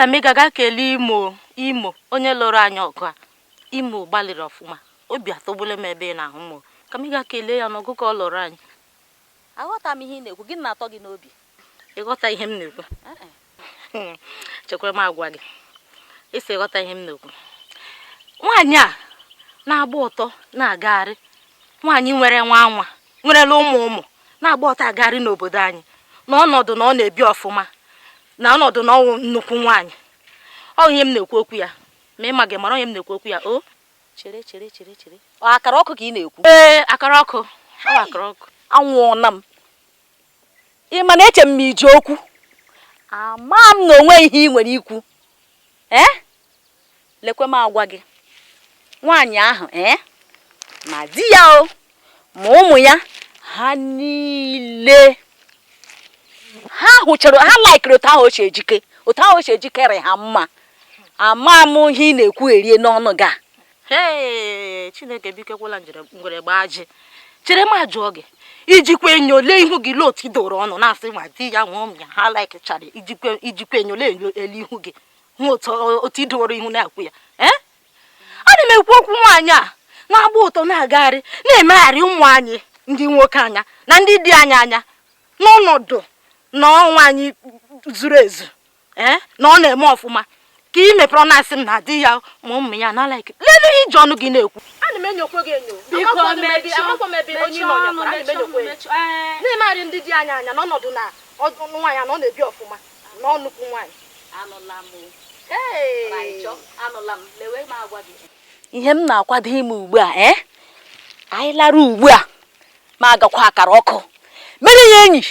aga m ịga kelee Imo onye lụrụ anya ọgụ a. Imo gbalịrị ọfụma. Obi atọgbule m ebe ị na-ahụ m. Ka m ga kelee ya n'ọgụ ka ọ lụrụ anyị. Aghọta m ihe ị na-ekwu, gị na-atọ gị n'obi. Ịghọta ihe m na-ekwu. Chekwara m agwa gị. Isi ịghọta ihe m na-ekwu. Nwaanyị a na-agba ọtọ na-agagharị. Nwaanyị nwere nwa nwerela ụmụ na-agba ọtọ agagharị n'obodo anyị. N'ọnọdụ na ọ na-ebi ọfụma. Na ọnọdụ na ọwụ nnukwu nwaanyị. Ọ ihe m na-ekwu okwu ya. Ma ị ma gị mara onye m na-ekwu okwu ya. O chere. Ọ akara ọkụ ka ị na-ekwu? Ee, akara ọkụ. Ọ akara ọkụ. Anwụọna m. Ị ma na eche m iji okwu. Ama m na onwe ihe ị nwere ikwu. Lekwe m agwa gị. Nwaanyị ahụ, ma di ya ma ụmụ ya ha niile ha hụchara ha laikiri otu ahụ o si ejikere ha mma. Ama m ihe ị na-ekwu erie n'ọnụ gị. Chineke biko kwela ngwere gbaa ji. Chere m ajụọ gị. Ijikwa enyo lee ihu gị lotu idoro ọnụ na-asị ma di ya nwa ụmụ ya ha laikichara ijikwa enyo lee elu ihu gị. Hụ otu idoro ihu na-akwụ ya. Ana m ekwu okwu nwaanyị a na-agba ụtọ na-agagharị na-emegharị ụmụ anyị ndị nwoke anya na ndị dị anya n'ọnọdụ na ọnwa anyị zuru ezu na ọ na-eme ọfụma ka ị mepere na-asị m na di ya ma ụmụ ya na like lele ihe iji ọnụ gị na-ekwu. Ana m enyokwe gị enyo na-emegharị ndị dị anya n'ọnọdụ na nwaanyị na ọ na-ebi ọfụma na ọnụkwu nwaanyị. Ihe m na-akwado ime ugbu a anyị lara ugbu a ma agakwa akara ọkụ mere ya enyi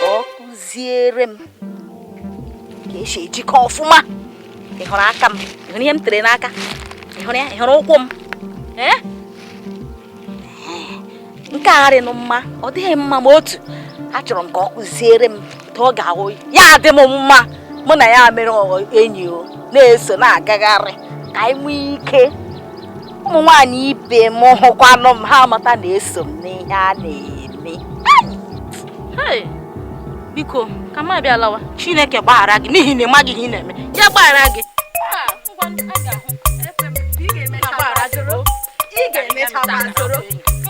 ka ọ kụziere m ka esi ejikọ ọfụma. Ị hụrụ aka m? Ị hụrụ ihe m tere n'aka? Ị hụrụ ya? Ị hụrụ ụkwụ m? Nke a arịnụ mma, ọ dịghị mma ma otu. Achọrọ m ka ọ kụziere m ka ọ ga-ahụ ya dị m mma. Mụ na ya mere enyi na-eso na-agagharị ka anyị nwee ike. Ụmụ nwaanyị ibe m hụkwanụ m ha amata na-eso m n'ihe a na-eme. Biko ka m abịa lawa. Chineke gbaghara gị n'ihi na ị maghị ihe ị na-eme. Ya gbaghara gị. Ị ga-emecha soro.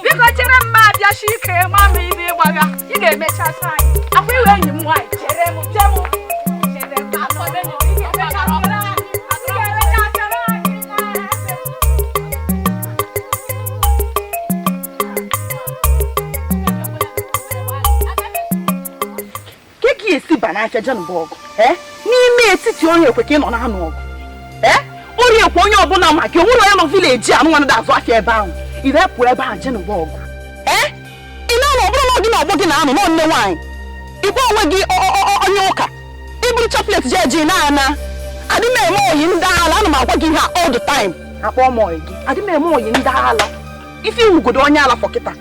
Biko chere m ma abịa shi ike ma m ibe ịgbaga. Ị ga-emecha anyị. Akwa iwe enyi m nwaanyị. Chere m. esi banaka Janborg n'ime etiti onye ekwe ka ị nọ na anụ ọgụ onye ekwe onye ọbụla ma gị onwere onye nọ vileji anụ nwanne da azụ afịa ebe ahụ irepụ ebe a Janborg ị na-anọ ọbụrụ na ọ gị na ọgbọ gị na anụ nọ nne nwaanyị ịkpọ onwe gị onye ụka iburu chaplet jeji na-ana adị m eme oyi ndị ala ana m agwa gị ha all the time akpọ m oyi gị adị m eme oyi ndị ala ife iwugodo onye ala fọkịta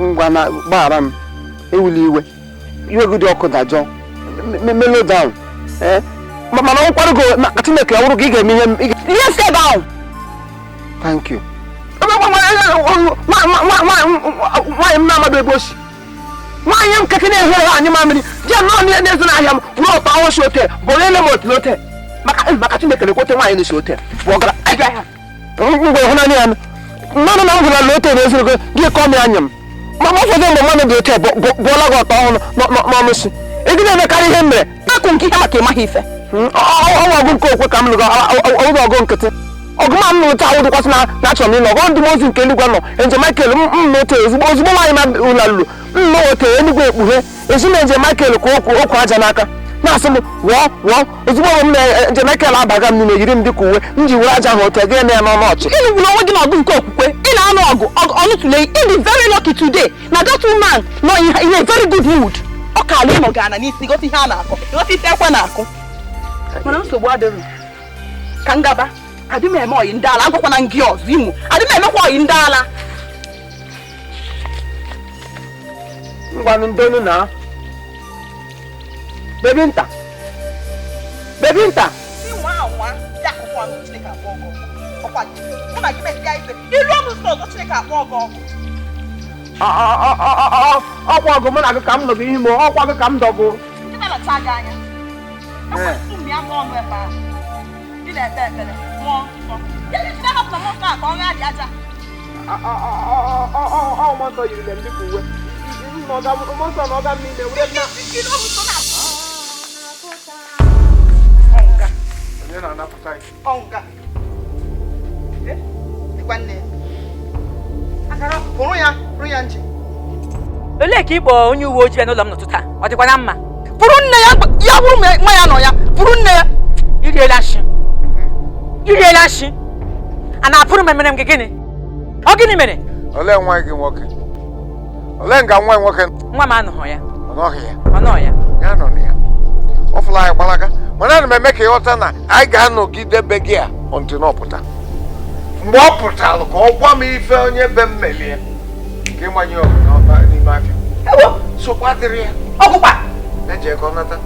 ngwa na gbaghara m ewuli iwe iwegide ọkụ dajọ melo down mana nkwado go maka Chineke ọrụ gị ga-eme ihe step ahụ thank you nwaanyị m na-amado ebe osi nwaanyị m keke na-ehere anyị mamịrị je nọ n'ezi n'ahịa m ruo ọtọ ahụ si ote bụrụ ele m otu n'ote maka Chineke na-ekwote nwaanyị na-esi ote bụ ọgara ngwa ịhụnanya ya mmanụ na m hụrụ ala ote na-eziro gị kọọ m anya m ma ụfọdụ mgbe mmadụ dị ote bụọla gị ọtọ ọhụrụ n'ọnụ si ị gị na-emekarị ihe mere akụ nke ihe maka ịmaghị ife ọnwa ọgụ nke okwe ka m lụrụ ọgụ ọgụ nkịtị ọgụma m nụta ahụ dịkwasị na achọrọ m ịlụ ọgọ ndị ozi nke eluigwe nọ njem Michael mnote ozugbo nwaanyị ma ụlalulu nnọote enugwe ekpughe ezi na njem Michael ka okwu aja n'aka na-asị m wụọ ozugbo m na njem Michael abaga m n'ime yiri m dịka uwe m ji were aja ahụ ote ga eme ya n'ọnụ ọchị ị gwuru onwe gị na ọgụ nke okwukwe ị na-anụ ọgụ ọnụtụle ị dị very lucky today na that woman nọ in a very good mood ọ ka ala ịnọ gana n'isi gote ihe a na-akọ gote ife ekwe na-akụ mana nsogbu adịrị ka ngaba adị m eme oyi ndị ala agwakwana ngị ọzọ Imo adị m emekwa oyi ndị ala ngwanụ ndonu na bebi nta ọkwa ọgụ mụ na gị ka m nọgụ ihe ọkwa gị ka m dọgụ Olee ka ịkpọ onye uwe ojii n'ụlọ m n'ụtụtụ taa? Ọ dịkwa na mma? Bụrụ nne ya bụrụ nwa ya nọ ya bụrụ nne ya. Iriela nshi. A na-apụrụ m emere m gị gịnị? Ọ gịnị mere? Olee nwa gị nwoke? Olee nga nwa nwoke? Nwa m anọghị ya. Ọ nọghị ya. Ọ nọ ya. Ya nọ na ya. Ọ fụla anyị gbalaga. Mana ana m eme ka ịghọta na anyị ga-anọgide be gị a ntị na ọpụta. Mgbe ọ pụtara ka ọ gwa m ife onye be m melie ka ịmanye ọgụ n'ọba n'ime afịa. Sokwa dịrị ya. Ọgụkwa. Eje ka ọ nata.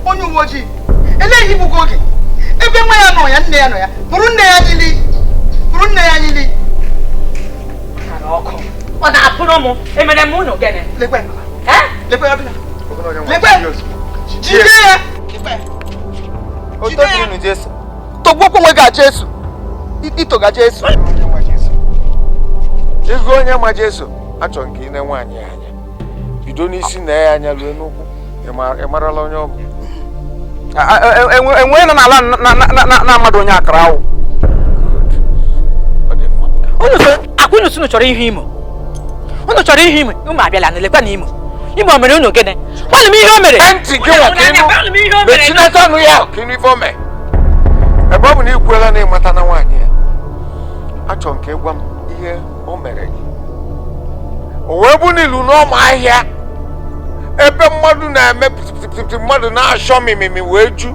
Onye uwe ojii eleghị ibugo oge ebe nwa ya nọ ya nne ya nọ ya bụrụ nne ya nyili Ọ na-apụrụ m emere m unu gịnị? lekwe ya bịa Lekwe. jide ya Ototinu Jesu. tọgbọkwa nwe ga Jesu itoga Jesu Ego onye ma Jesu achọ nke ị na nwaanyị anya bido n'isi na ya anya ruo n'ụkwụ ị marala onye ọ bụ. Enwe nọ n'ala na mmadụ onye akara awụ. Unu sunu chọrọ ihe imo. Unu chọrọ ihe imo. Ụmụ abịala na lekwa na imo. Imo mere unu gịnị? Gwanụ m ihe o mere. Ntị gị nwa ka ịnụ mechinata ọnụ ya ka ịnụ ife o mee. Ebe ọ bụ na ikwuela na ịmata na nwaanyị ya achọ nke ịgwa m ihe o mere gị. O wee bụ n'ilu n'ọma ahịa ebe mmadụ na-eme pịtịpịtị mmadụ na-achọ mimimi wee ju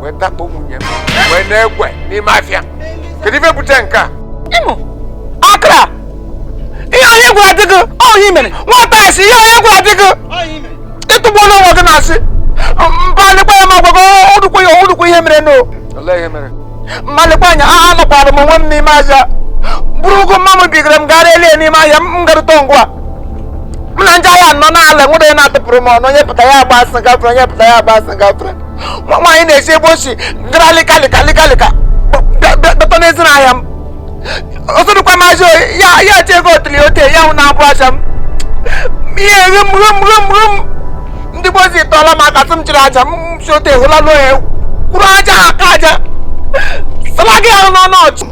wee dakpo nwunye m wee na-egwe n'ime afịa. Kedu ife bute nke a? Imo. Akra. Ihe onye gwara dị gị, ọ ihe mere. Nwata esi ihe onye gwara dị gị. Ịtụgbu n'ụwa gị na-asị mbalịkwa ya ma gwago ọdụkwa ihe mere no. Olee ihe mere? Mmalịkwa anya anọkwara m onwe m n'ime aja bụrụ ugo mma m bigara m gara elie n'ime ahịa m garụta ngwa m na ndị ahịa nọ n'ala nwere na-atụpụrụ m ọnụ onye pụta ya agba asị gafere onye pụta ya agba asị gafere nwaanyị na-esi ebe o si gara likalika dọta n'ezi n'ahịa m ọsọdụkwa m aja ya eche ego otili ote ya hụ na-abụ aja m ihe ghom ndị bozi tọọla m aka sị m chịrị aja m si ote hụla lụọ ya kwuru aja aka aja sala gị ahụ n'ọnụ ọchụ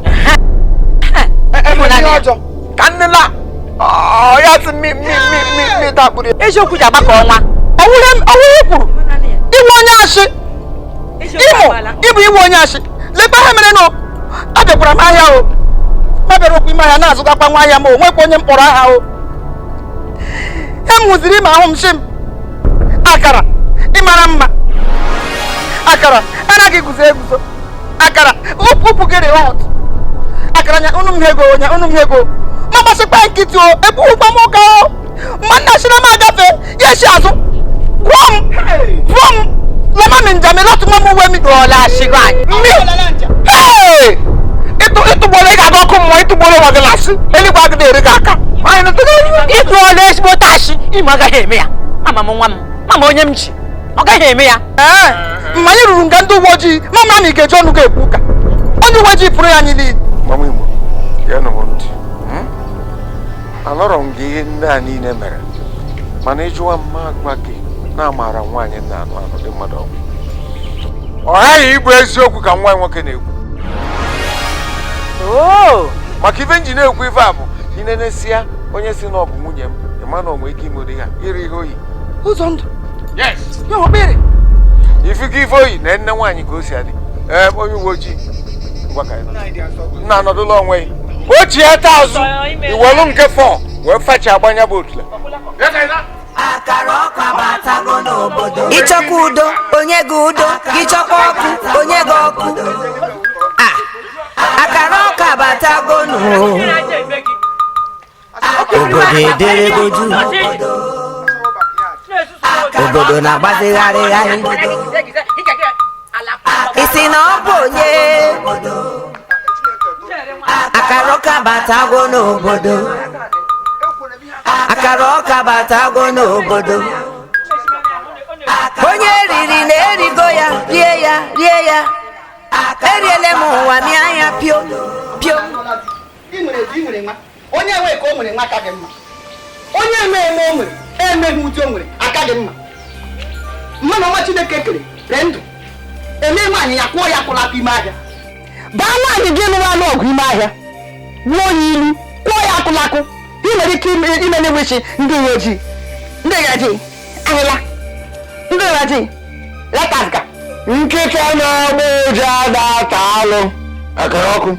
ọjọọ ka nnela ya sị mi dakpụrụ ya. Eziokwu ji agbakọ ọnwa. ọwụrụ kwuru iwe onye ashị ịbụ iwe onye ashị lekwa ha mere nọ abịakwara m ahịa o ọ bịara okwu ime ahịa na-azụgakwa nwa ahịa ma o nwekwa onye mkpọrọ aha o hụziri ma ahụ m shi m akara ịmara mma akara anaghị eguzo eguzo akara ụpụ gịrị hot akara nya unu m hego ma gbasịkwa nkịtị o ebughịkwa m ụka o mma nna shira m agafe ya shi azụ pụọ m lama m njem ịlatụma m uwe m Ọla shigo anyị. ịtụgboro ị ga-aga ọkụ mmụọ ịtụgboro ụwa gị lasị eluigwe agịda eri gị aka Ịtụ ọla ezigbo tashi. Imo agaghị eme ya. Mama m nwa m. Mama onye m ji. Ọ gaghị eme ya. mma anyị ruru nga ndị uwe ojii mama na ị ga-eji ọnụ ga-ekwu ụka onye uwe ojii pụrụ ya anyị niile. Mama Imo, ya nọ m ntị. Anọrọ m gị ihe ndị a niile mere mana ịjụwa m agwa gị na amaara nwaanyị na anụ dị mmadụ ọgwụ. Ọ ghaghị ịbụ eziokwu ka nwa nwoke na-ekwu. Maka ife nji na-ekwu ife a bụ inenesia onye si na ọ bụ nwunye m ịma na onwe ike imeri ha iri ihe oyi. Ụzọ ndụ Yes. ya ọkpịrị Ife gị ife oyi na nne nwaanyị ka o si adị. Onye uwe ojii ngwa ka nna anọdụla onwe ya o ji ete azụ iwelu nke fọ wee facha agbanya bụ otule. Ịchọkwa udo onye gị udo gị chọkwa ọkụ onye gị ọkụ akara ọka batagonu obodo ederegoju obodo na-agbazigharịgharị isi na ọ bụ onye akara ọka batago n'obodo akara ọka batago n'obodo onye riri na-erigo ya rie ya eriele m ụwa mịa anya pio onye enwe ka o nwere nwa aka gị mma onye eme o nwere emeghị ụdị o nwere aka gị mma mmanụ ọnwa Chineke kere ree ndụ eme nwaanyị ya kwụọ ya kwụlakụ ime ahịa baa nwaanyị gị nụrụ anụ ọgụ ime ahịa gbuo ya ilu kwụọ ya akwụlakụ ị nwere ike ime na-enwechi ndị uwe ojii ndị gaji anyịla ndị gaji lekazga nkịta na-agba ụja na-ata alụ akara ọkụ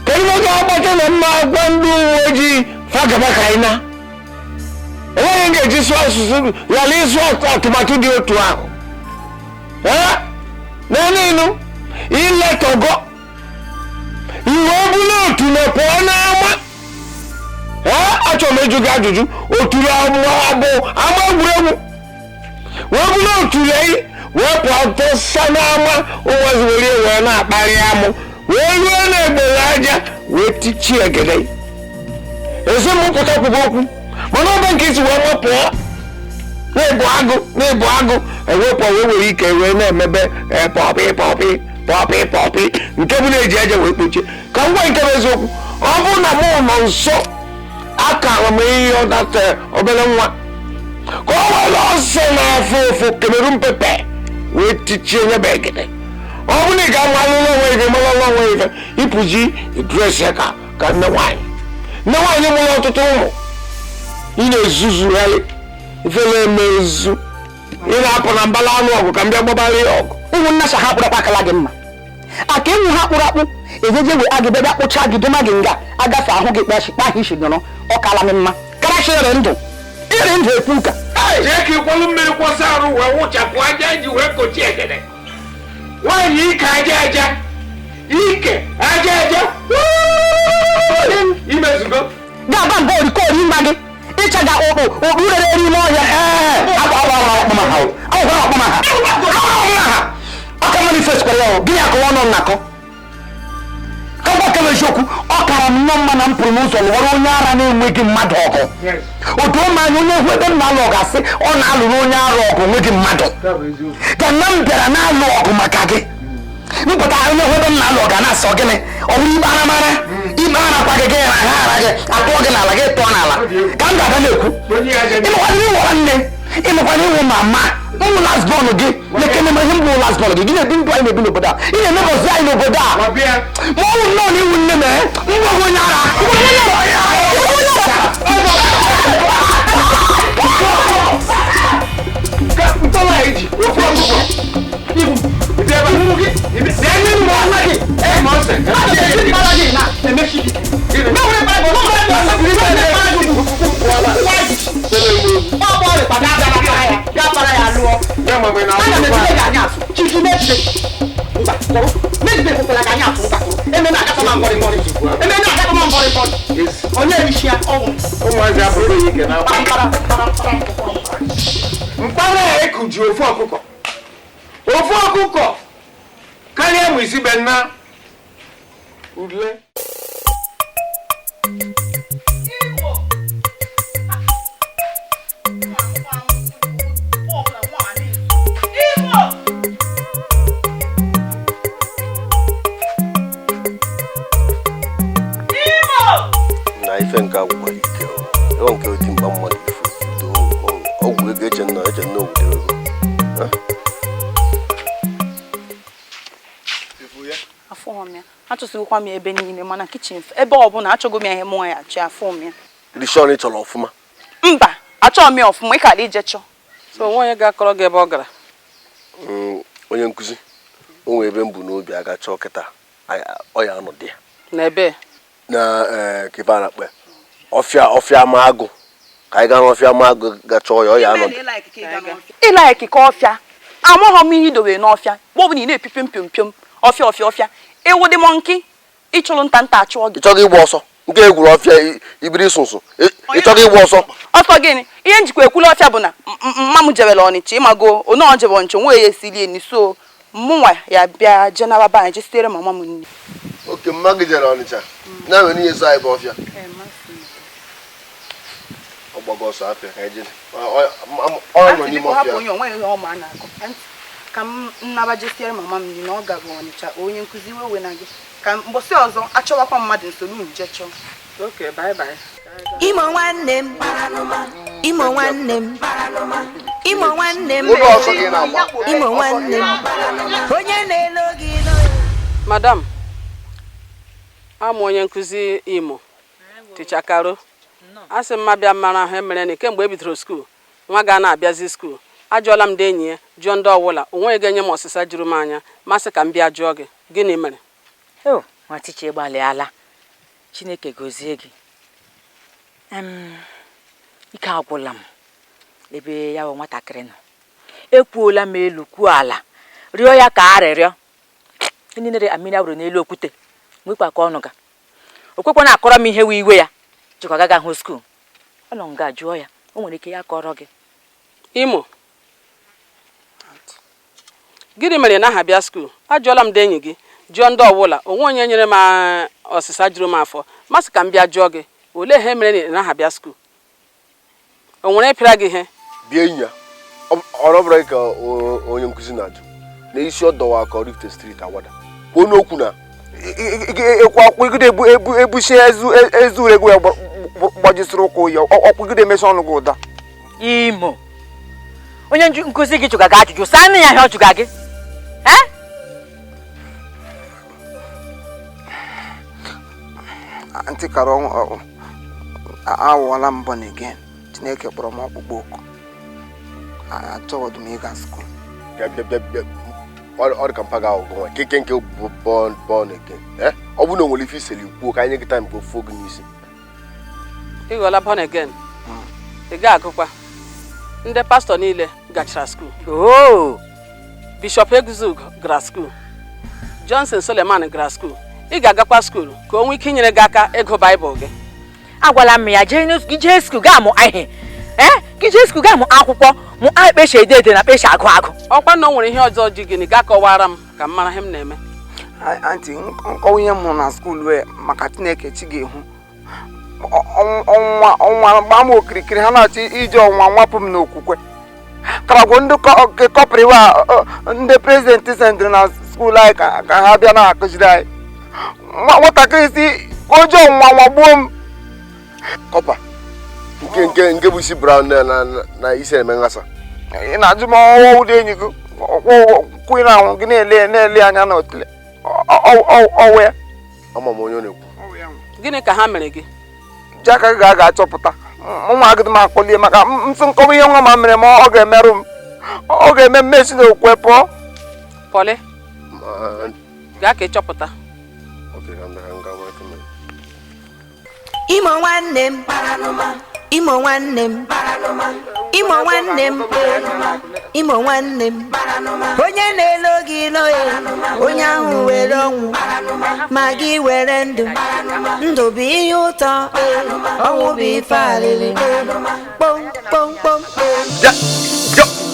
kedu oge agbata na mma agwa ndị uwe ojii fagaba ka anyị na enweghị ga-eji sụọ asụsụ ghara ịsụ atụmatụ dị otu ahụ n'elu iletogo iwe ọbụla otu na pụọ n'ama achọrọ m ịjụ gị ajụjụ oturu abụ ama egwuregwu wee bụrụ otu leyi wee pụọ tesa n'ama ụwazi were wee na-akparị amụ wee ruo na-egbere aja wee tichie egede ezemụpụta kwugo okwu mana ọba nke isi wee mapụọ na-ebu agụ ewepụ wee were ike wee na-emebe pọpị nke bụ na-eji aja wee kpochie ka ngwa nke bụ eziokwu ọ bụrụ na mụ nọ nso akara m ihe ọdata obere nwa ka o were ọsọ na-afụ ụfụ kemeru pepe wee tichie nyebe egede ọ bụrụ na ị ga-amalụla onwe ife malụla onwe ife ịpụji dres ya ka nne nwaanyị mụrụ ọtụtụ ụmụ ị na-ezuzugharị ifele emezu ị na-apụ na mbala anụ ọgụ ka m bịa gbabara ya ọgụ ịhụ nna ha kpụrụ akala gị mma aka ịnwụ ha kpụrụ akpụ ejeje wee agịbe bịa kpụcha gị doma gị nga agafe ahụ gị kpahi isi nọrọ ọkala m mma karachi ire ndụ ekwu ụka jee ka ịkwalụ mmiri kwọsa arụ wee wụchapụ aja ji wee kochi egede nwaanyị ike aja imezugo ga-aba mba orikori mma gị ịchaga okpu rere eri ime ọhịa aka mmadụ ifesikwara ya gịnị akọwa ọnụ nnakọ kaba eziokwu ọ kara m nnọọ mma na m pụrụ n'ụzọ lụọrọ onye ara na-enweghị mmadụ ọgụ otu ụmụ anya onye hụ ebe m na-alụ ọgụ asị ọ na-alụrụ onye ara ọgụ onweghị mmadụ ka nna m bịara na-alụ ọgụ maka gị mpụta onye hụ ebe m na-alụ ọgụ na-asọ gịnị ọ bụrụ ikpe aramara ikpe arakwa gị gị na ha ara gị atụọ gị n'ala gị tụọ n'ala ka m ga-aga na-ekwu ịmụkwana ịwọrọ nne ịmụkwana ịwụ mama ụmụ lasbọn gị lekene ma ihe mbụ lasbọn gị na-ebi ndụ anyị na-ebi n'obodo a ị na-emebozi anyị n'obodo a ma ọ bụ nnọọ na iwu nne mee ngwa onye ara mpara ekuji ofu ọkụkọ karịa mụ isi be nna ule na ife nke agwụkwara ike ewe nke oti mkpa mmadụ ifu ọgwụ ego eche nna owutere ego afọ m ya achọsịkwa m ebe niile mana kichin ebe ọbụla achọgo m ya ihe mụọ ya achọ afọ m ya rishon chọrọ ọfụma mba achọghị m ya ọfụma ị kala ijecho so nwaanyị ga-akọrọ gị ebe ọ gara onye nkụzi o nwere ebe m bụ n'obi aga chọọ kịta ọ ya anọ dị ya n'ebe na kiva na-akpe ọfịa ma agụ ka anyị gaa n'ọfịa ma agụ ga chọọ ya ọ ya anọ dị ịla ekike ọfịa amaghọ m ihe idowe n'ọfịa mgbe ọ bụ na ị na-epipe mpịom ọfịa ewu dị mọnki ịchụrụ nta achụọ gị ịchọghị ịgba ọsọ nke egwuru ọfịa ibiri nsụnsụ ịchọghị ịgba ọsọ gịnị ihe njikwa ekwula ọfịa bụ na mma m jebere ọnịcha ịmago onye ọ jebe ọnịcha nwe ya esili eni so mụnwa ya bịa jenara be anyị jesitere mama m nne oke mma gị jere ọnịcha na nwere ihe so anyị bụ ọfịa ọ gbagọsọ apịa ka eje ọ nọ n'ime ọfịa onye onwe ihe ọma na-akọ ka m nnabajesiere mama m na ọ gaga Ọnịcha onye nkụzi wewe na gị ka mbọsị ọzọ achọwakwa mmadụ nsogbu nje chọọ. Okay, bye bye. Imo nwanne m, Imo nwanne m, Imo nwanne m, ụlọ ọsọ gị na-agba Imo nwanne m, onye na-elo gị ilo. Madam, I'm onye nkụzi Imo, Teacher Karo. Asị m bịa mara ha mere na kemgbe e bidoro skuul, nwa ga na-abịazi skuul. Ajụọla m ndị enyi ya, jụọ ndị ọwụla, onwe ga-enye m ọsịsa juru m anya, masị ka m bịa jụọ gị, gịnị mere? Nwa ticha gbalịala. Chineke gozie gị. Ike agwụla m ebe ya bụ nwatakịrị nọ. Ekwuola m elu kwuo ala rịọ ya ka arịrịọ. Ndị nere amịrị awụrụ n'elu okwute nwekwa ka ọnụ ga. O kwekwa na akọrọ m ihe wee iwe ya jikwa gaga hụ skuul. Ọ nọ nga jụọ ya, o nwere ike ya kọrọ gị. Imo, gịnị mere na ha bịa skuul? Ajụọla m ndị enyi gị, jụọ ndị ọwụla, onwe onye nyere m ọsịsa juru m afọ, masị ka m bịa jụọ gị, olee ihe mere na ha bịa skuul? O nwere ịpịara gị ihe? bịa enyi ya ọ bụrụ ka onye nkụzi na-ajụ n'isi ọdọwa ka Oraifite street awada onye okwu na ekwu akwụgide ebusi ezu ego ya gbajisiri ụkwụ ya ọkwụgide emesi ọnụ gị ụda. Imo, onye nkụzi gị chụga gị ajụjụ saa nne ya ihe ọ chụga gị. Aunty Karo awụọla mbọ n'ege Chineke kpọrọ m ọkpụkpọ oku achọghọdụ m ịga skuul. Ọ dị ka mpaga ahụ gụnwa keke nke born again. Ọ bụ na o nwere ife iseli kwuo ka anyị nye gị time ka ofu oge n'isi. Ị ghọọla born again? Ị ga-agụkwa ndị pastọ niile gachara skuul. Bishọp Eguzug gara skuul, Johnson Suleman gara skuul. Ị ga-agakwa skuul ka o nwee ike inyere gị aka ịgụ Baịbụl gị. Agwala m ya jee skuul gaa mụ ihe. Gị jee skuul gaa mụ akwụkwọ mụ kpecha ede na kpecha agụ agụ. Ọkwa na o nwere ihe ọzọ ji gịnị gaa kọwara m ka m mara ihe m na-eme. Aunty, nkọwa ihe m hụrụ na skuul wee maka Chineke chi ga-ehu ọnwa gbaa m okirikiri ha na-achọ iji ọnwa nwapụ m n'okwukwe karagwo ndị kọpịrị ndị prezidenti sendịrị na skuul anyị ka ha bịa na-akụziri anyị nwatakịrị si ka o ji ọnwa nwagbuo m. Kọpa nke bụ isi brown na isi eme nghasa. Ị na-ajụ m ọnwa ụdị enyi gị kwụ na anwụ gị na-ele anya na otule ọwụ ya. Ama m onye ọ na-ekwu. Gịnị ka ha mere gị? Ji aka gị ga-achọpụta nwa agịdị m akpọlie maka nsị nkọwa ihe nwa ma mere m ọ ga-emerụ m ọ ga-eme mmesi na okwe pụọ. Pọlị, gaa ka ị chọpụta. Imo nwanne m, Imo nwanne m, Imo nwanne m, Imo nwanne m, onye na-elo gị ilo ya, onye ahụ were ọnwụ ma gị were ndụ. Ndụ bụ ihe ụtọ, ọnwụ bụ ife alịlị. Kpom kpom kpom.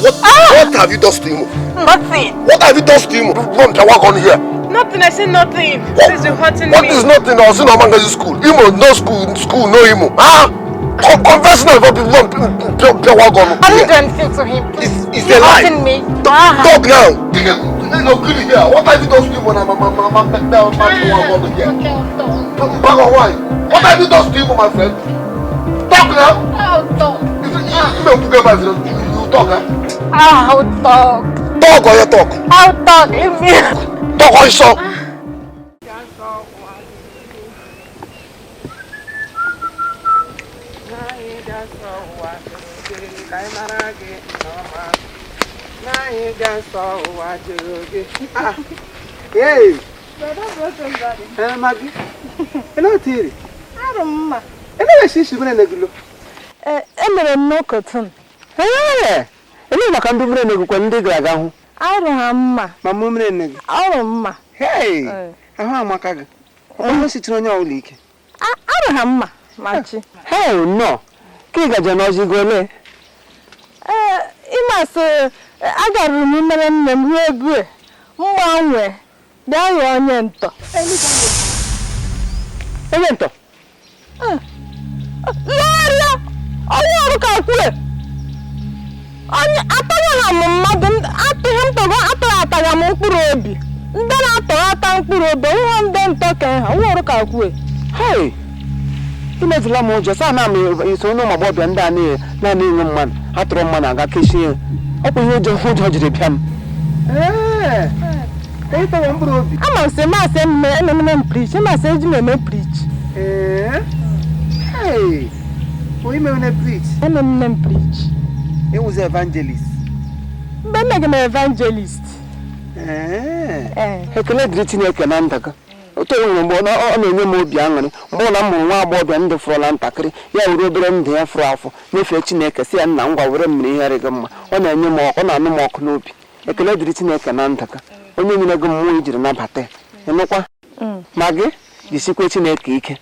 What have you done to Imo? Nothing. What have you done to Imo? Mom, can walk on here. Nothing, I said nothing. This is hurting me. What is nothing? I was in Omangazi school. Imo, no school, no Imo. Confess now about the walk on. I didn't do anything to him. It's a lie. Hurting me. Talk now. No, good here. What have you done to Imo? What have you done to Imo, my friend? Talk now. I'll talk. You talk, huh? I'll talk. Talk or you talk? I'll talk. Leave me. Talk or you talk? Hey! Maggie, hello, Tiri. I don't know. Ele si si mene negulo. Emere m n'ụkọtun. Ele maka ndị mene negu kwa ndị gara aga hụ. Arụ ha mma. Mama mene negu. Arụ mma. Hey! Ahụ amaka gị. Onye sitere onye ọwụla ike. Arụ ha mma, machi. Hey, no. Ka ị gaje n'ọzi gole. Ịmasị agaruru m mere nne m ruo ebue. Mgbanwe. Bịa ghọọ onye ntọ. Onye ntọ? Lọrịa! ọnwụ ọrụ ka kwue onye atọghị m mmadụ atụghị mkpọgo atọghị m mkpụrụ obi ndị na-atọghị ata mkpụrụ obi nwa ndị ntọ ka ha ọnwụ ọrụ ka kwue hei imezula m ụjọ saa na iso onye ụmụ agbọghọbịa ndị a na-enye mmadụ atụrụ mmadụ aga kechie ya ọ bụ ihe ụjọ jiri bịa m ama m sị masị ememe m prich masị eji m eme prich ememe m prich ịwụzi evangelist mgbe emeghị m evangelist ekele dịrị Chineke na ndaka otu enwere mgbe ọ na-enye m obi aṅụrị mgbe ụlọ m mụrụ nwa agbọghọbịa ndị fụrụla ntakịrị ya were obere ndụ ya fụrụ afọ nyefee Chineke si ya nna ngwa were mmiri ihere gị mma ọ na-enye m ọ na-anụ m ọkụ n'obi ekele dịrị Chineke na ndaka onye nyere gị mmụọ ijiri nabata ya emekwa ma gị jisikwe Chineke ike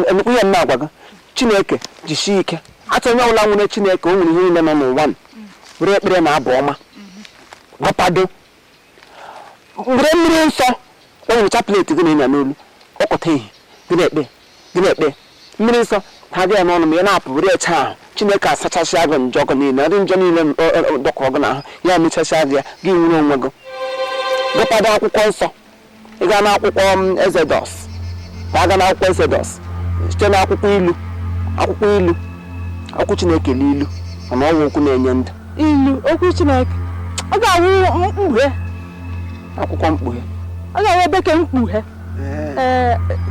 emekwa ihe m na-agwa gị Chineke jisie ike atụ onye ọbụla nwere Chineke o nwere ihe niile nọ n'ụwa were ekpere na abụ ọma gọpado were mmiri nsọ o nwere chaplet gị na-enya n'olu ọkọta ihe gị na-ekpe mmiri nsọ ha gị ya n'ọnụ ma ị na-apụ were eche ahụ Chineke asachasịa gị njọ gị niile ndị njọ niile dọkọrọ gị n'ahụ ya mechasịa gị ya gị nwere onwe gị gụpado akwụkwọ nsọ ị gaa n'akwụkwọ Exodus ma aga n'akwụkwọ Exodus site n'akwụkwọ ilu akwụkwọ Chineke n'ilu mana ọnwụ okwu na-enye ndụ ilu okwu Chineke ọ ga-awụ mkpughe akwụkwọ mkpughe ọ ga-awụ bekee mkpughe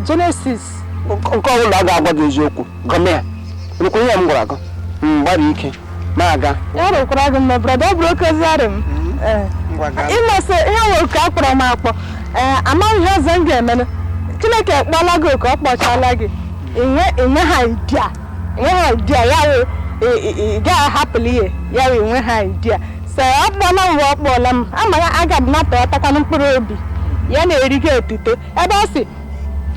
Genesis nke ọbụla a ga-agwa gị eziokwu gọmịa nkwa ihe m gwara gị gbara ike na-aga ya rụkwara gị mma brọda ọ bụrụ okezarị m ịmasị ihe nwere ka a kpọrọ m akpọ amaghị ihe ọzọ m ga-emenụ Chineke ekpọla gị oke ọ kpọchala gị enwe ha idia ya wụ ị ga-ahapụla ihe ya wụ enwe ha idia so ọ kpọọla m ọ kpọọla m ama ya aga m nata atakwanụ mkpụrụ obi ya na-eri gị otuto ebe ọ sị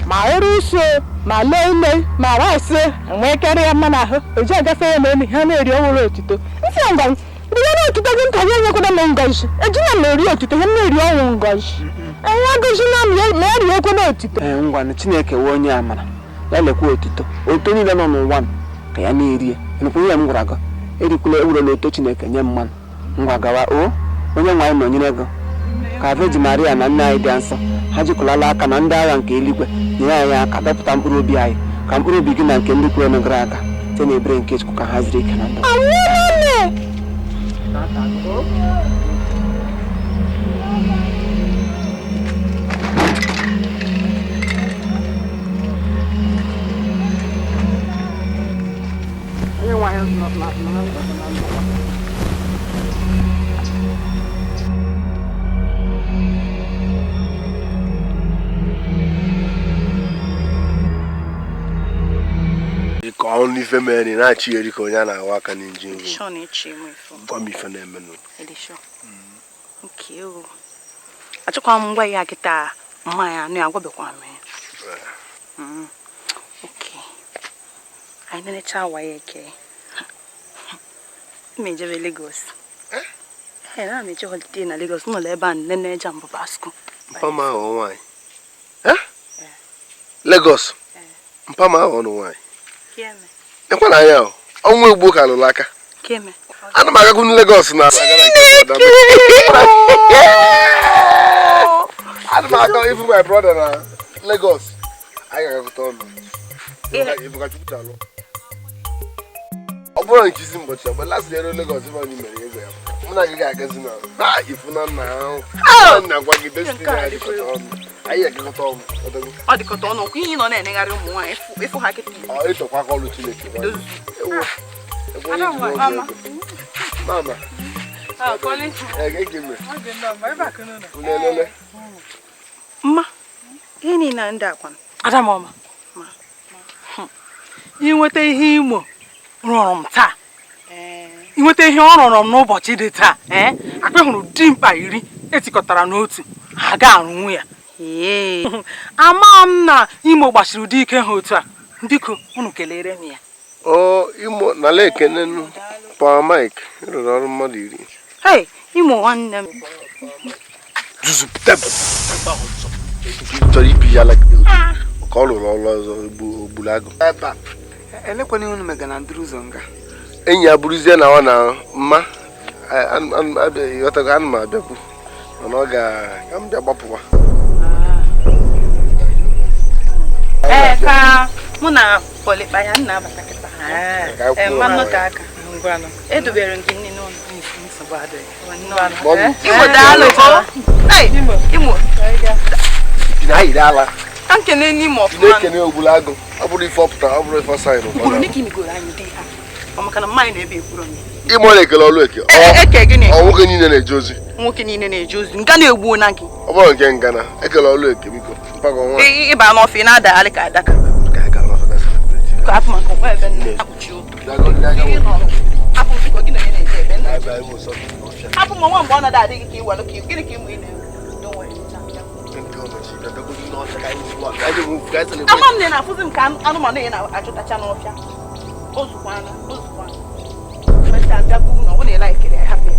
ma ọrụ uso ma lee ime ma rice enwekere ya mma n'ahụ oji agafe ya n'elu ha na-eri ọhụrụ otuto nsị ngwa rie na otuto gị nka ya enyekwara m ngozi ejina m eri otuto ya na-eri ọnwụ ngozi enye gozi na m ma ya rie okwe na otuto ngwa Chineke wee onye amara ya lekwa otuto niile nọ n'ụwa ka ya na-eri nkwa ihe m gwara gị erikwula ewurela oto Chineke nye mmanụ ngwa gawa o onye nwe anyị nọnyere gị ka Virgin Maria na nne anyị dị nsọ ha jikwalala aka na ndị agha nke eluigwe nyere anyị aka dọpụta mkpụrụ obi anyị ka mkpụrụ obi gị na nke ndị kwere gara aga site na ebere nke Chukwu ka ha ziri ike na ndụ ka ọnụ ife mere na-achị eri ka onye a na-awa aka n'inji nri gwa m ife na-emenụ achọkwa m ngwa ya kịta mmanya anụ ya gwabekwa m anyị na-echa awa ya eke mejebe Lagos na meje holiday na Lagos n'ụlọ ebe a nne eja mbụ Basco mpama ahụ nwaanyị Lagos mpama ahụ ọnụ nwaanyị ekwana anya ọnwa egbo ka alụrụ aka ana m agagwu na Lagos na ana m aga ifu my brother na Lagos anyị ga-agagụta ọnụ ọ bụrụ nke isi mbọchị ọbụla lasị ero Lagos ebe anyị mere ego ya mụ na gị ga-agazi na ifu na nna ahụ na-agwa gị destiny anyị dịkọta ọnụ anyị ga-agagụta ọnụ ọ dịkọta ọnụ ọkwa ihe nọ na-enegharị ụmụ nwaanyị ịfụ ha kịta ịtọkwa aka ọrụ Chineke mama mma ihe niile ndị akwa Adamọma inweta ihe Imo rụrụ m taa inweta ihe ọ rụrụ m n'ụbọchị dị taa akpa hụrụ dimkpa 10 etikọtara n'otu ha ga-arụnwu ya ama m na Imo gbachiri ụdị ike ha otu a biko unu kelere m ya Imo na lekene pa Mike rụrụ ọrụ mmadụ 10 hey Imo nwanne m chọrọ ibi ya ka ọ lụrụ ọrụ ọzọ ogbulago elekwana unu mega na ndị ụzọ nga enyi ya bụrụzie na ọ na mma ịghọtago ana m abịakwu mana ọ ga-ka m bịa gbapụwa ka mụ na Polikpa ya nna abata kịta mmanụ ka aka edobere gị nne n'ụlọ Imo daalụ Imo na-ayiri ala ka nkene n'ime ọfụma na-ekene ogbula agụ ọ bụrụ ife ọpụtara ọ bụrụ ife ọsaịrị maka na mmanya na-ebe ekwuru m Imo na-ekele ọlụ eke nwoke niile na-eje ozi nwoke niile na-eje ozi nga na-egbuo na gị ọ bụrụ nke ngana ekele ọlụ eke biko mpago nwa ịba n'ọfị na-adagharị ka adaka hapụ m nwa mgbe ọ na-ada adịghị ka iwalụ ka gịnị ka ịmụ ị ama m na-afụzi m ka anụmanụ ya na-achụtacha n'ọfịa ozukwana mesịa bịakwu na ọ bụ na ịla ekele ya hapụ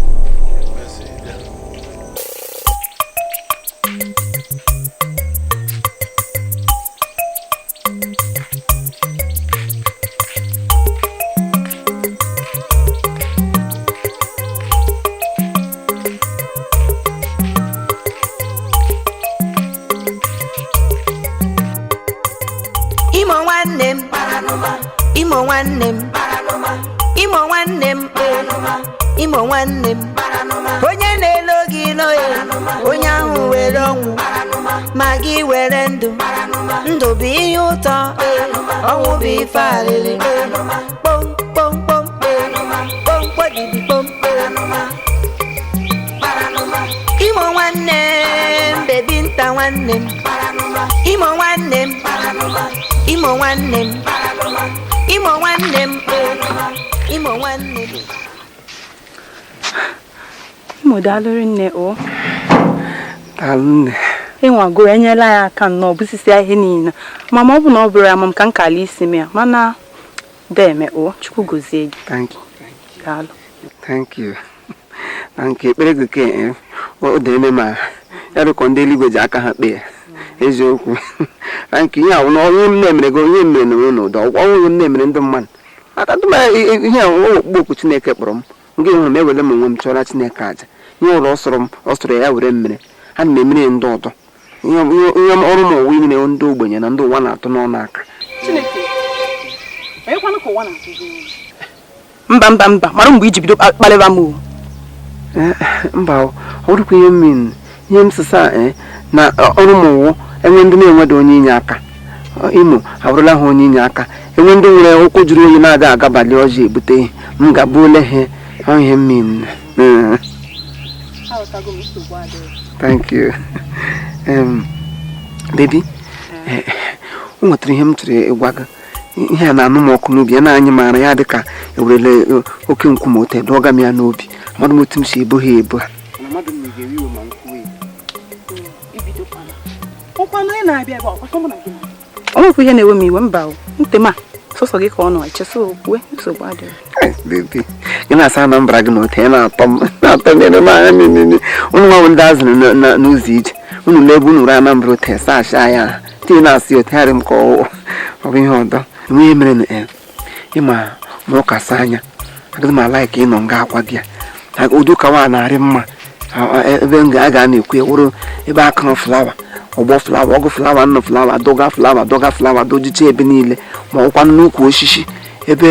Imo nwanne m Imo nwanne m Imo nwanne m onye na-elo gị ilo ya onye ahụ were ọnwụ ma gị were ndụ ndụ bụ ihe ụtọ ọnwụ bụ ife alịlị kpom kpom kpom kpom kpodibi kpom Imo nwanne m bebi nta nwanne m Imo nwanne m Imo nwanne m Imo nwanne m Imo nwanne m Imo daalụrị nne o daalụ nne ịnwago enyela ya aka nnọọ bụsisi ihe niile mama ọ bụ na ọ bụrụ ya ma m ka nkala isi m ya mana deme o Chukwu gozie gị daalụ thank you na nke ekpere gị ke o deme ma ya rụkọ ndị eluigwe ji aka ha kpee eziokwu nke ihe ahụ na onye m na-emere gị onye mere na n'ụdọ ọnwụ m na-emere ndị mmadụ atadụma ihe ahụ okpukpe Chineke kpọrọ m nke hụrụ m ewere m onwe m chọrọ Chineke aja ihe ụlọ ọ sọrọ ya were mmere a na m emere ndị ọdọ ihe ọrụ m ụwa nyere ndị ogbenye na ndị ụwa na-atụ n'ọnụ aka mba mara mgbe iji bido kpalịba m mba ọ bụrụkwa ihe mmiri ihe m sịsa na ọrụ m ụwụ enwe ndị na-enweda onye inye aka Imo abụrụla ha onye inye aka enwe ndị nwere ụkwụ juru oyi na-aga agabalị ọjị ebute ihe m ga-abụ ole ha ihe mmiri thank you baby o nwetara ihe m chọrọ ịgwa gị ihe a na-anụ m ọkụ n'obi ya na anyị maara ya dị ka ewerele oke nkume ote dụọga m ya n'obi mmadụ m otu m si ebu ha ebu ha ọ nwekwa ihe na-ewe m iwe mba ntị ma sọsọ gị ka ọ nọ echesa okwe nsogbu adịghị gị na-asa na mbara gị na ote ya na-atọ m na-ere m anya niile ụnụ nwa ndị azụrụ n'ụzọ ije unu na-ebu unu ra Anambra ote sacha ya tinye na-asị otegharị m ka ọ bụ ihe ọdọ enweghị mere na ịma ma ụka sa anya agaghị m ala ka ị nọ nga akwa gị ya ụdị ụka nwa na-arị mma ebe a ga na-ekwu ewuru ebe akụrụ flawa ọgbọ flawa ọgụ flawa nnụ flawa dọga flawa dojicha ebe niile ma ọkwa n'ukwu osisi ebe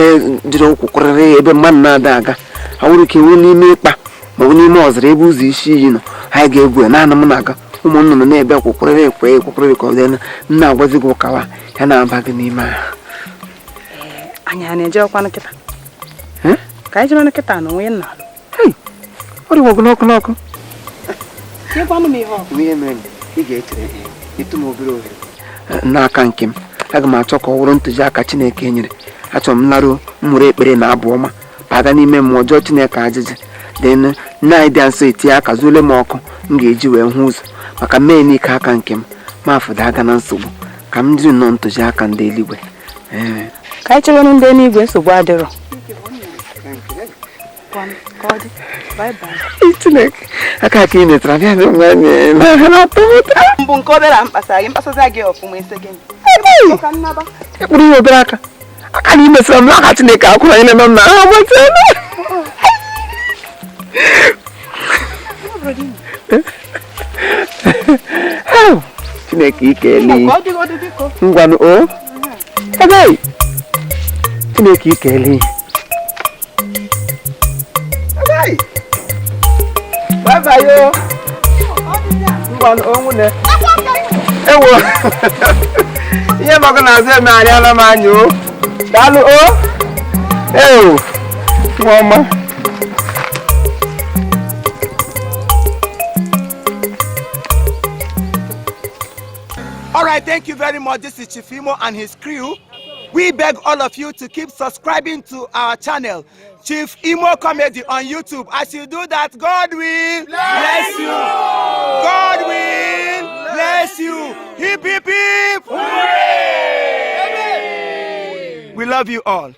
jiri ụkwụ kwụrịrị ebe mmadụ na-ada aga ha nwere ike enwe n'ime ịkpa ma ọ bụ n'ime ọzara ebe ụzọ isi iyi nọ ha ga-egwu naanị m na-aga ụmụ nnụnụ na-ebe kwụkwụrịrị ekwụkwụrịrị ka ọ dị nna agwazi gị ụkawa ya na-aba gị n'ime ha anyị a na-eje ọkwa nkịta ka anyị jere nkịta na onwe nna ọ dịgwa ọkụ n'ọkụ ihe mere ị ga-echere ịtụ m obere ohere n'aka nke m aga m achọ ka ọ wụrụ ntụziaka Chineke nyere achọrọ m laruo mmụrụ ekpere na abụ ọma baga n'ime m ọjọọ Chineke ajịjị dị nne anyị dị nso etinye aka zuole m ọkụ m ga-eji wee hụ ụzọ maka mee n'ike aka nke m ma afụda aga na nsogbu ka m jiri nnọọ ntụziaka ndị eluigwe ka anyị chere ndị eluigwe nsogbu adịrọ Chineke aka ka ị netara bịa na-atọ ụta mbụ nke obere mkpasa gị mkpasaza gị ọfụma ese gị ekpụrụ ihe obere aka aka na imesịrị m n'aka Chineke akwụrụ anyị na-eme m na ha Chineke ikeli ngwanụ o ebe Chineke ikeli ebe bye yo ngwanụ o nwune ewo ihe maka na azụ eme anyị ala m anya o daalụ o ewo nwaọma. All right, thank you very much. This is Chief Imo and his crew. We beg all of you to keep subscribing to our channel, Chief Imo Comedy on YouTube. As you do that, God will bless you. God will bless you. Hip, hip, hip. Hooray! We love you all.